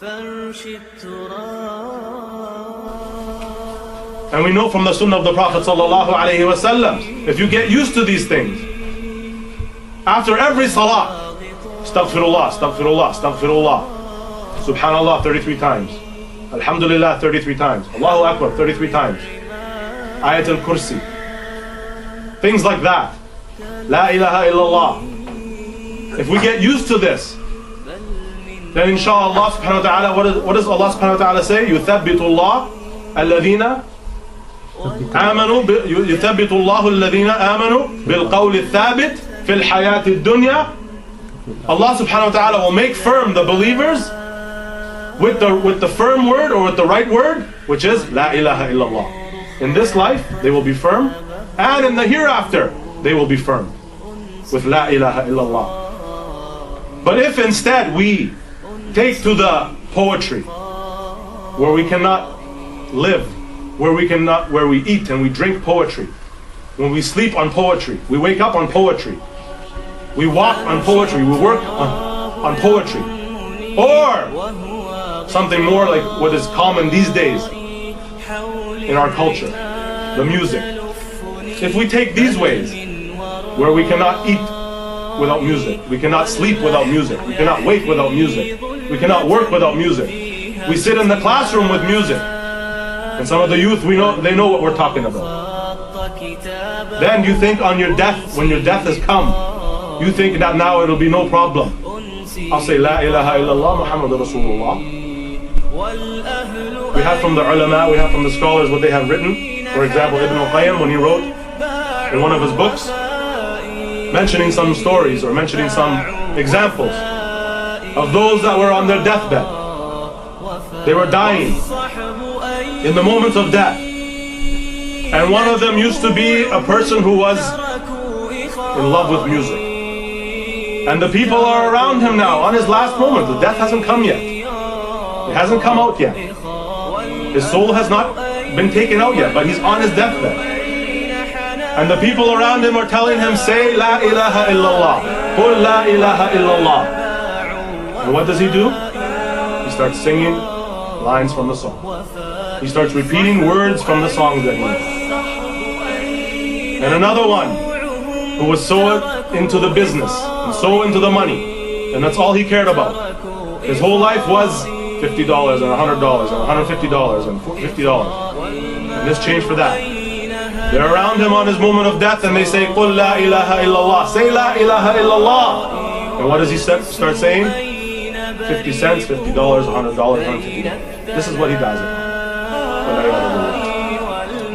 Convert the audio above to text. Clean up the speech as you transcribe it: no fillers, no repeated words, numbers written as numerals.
And we know from the sunnah of the Prophet ﷺ, if you get used to these things, after every salah, astaghfirullah, astaghfirullah, astaghfirullah, subhanallah 33 times, alhamdulillah 33 times, Allahu Akbar 33 times, ayat al-kursi, things like that, la ilaha illallah. If we get used to this, then inshallah subhanahu wa ta'ala, what does Allah subhanahu wa ta'ala say? يُثَبِّتُ اللَّهُ الَّذِينَ آمنوا يثبت الله الذين آمنوا بالقول الثابت في الحياة الدنيا. Allah subhanahu wa ta'ala will make firm the believers with the firm word, or with the right word, which is La ilaha illallah. In this life they will be firm, and in the hereafter they will be firm with La ilaha illallah. But if instead we take to the poetry, where we cannot live, where we eat and we drink poetry, when we sleep on poetry, we wake up on poetry, we walk on poetry, we work on poetry, or something more like what is common these days in our culture, the music. If we take these ways, where we cannot eat without music, we cannot sleep without music, we cannot wake without music, we cannot work without music, we sit in the classroom with music, and some of the youth, they know what we're talking about. Then you think on your death, when your death has come, you think that now it'll be no problem. I'll say La ilaha illallah Muhammadur Rasulullah. We have from the ulama, we have from the scholars what they have written. For example, Ibn al-Qayyim, when he wrote in one of his books, mentioning some stories or mentioning some examples of those that were on their deathbed. They were dying in the moment of death, and one of them used to be a person who was in love with music, and the people are around him now on his last moment. The death hasn't come yet, it hasn't come out yet, his soul has not been taken out yet, but he's on his deathbed, and the people around him are telling him, say La ilaha illallah, Qul La ilaha illallah. And what does he do? He starts singing lines from the song. He starts repeating words from the songs that he knows. And another one who was so into the business and so into the money, and that's all he cared about. His whole life was $50 and $100 and $150 and $50, and this changed for that. They're around him on his moment of death, and they say, Qul La ilaha illallah, say La ilaha illallah. And what does he start saying? 50 cents, $50, $100, $150. This is what he dies upon.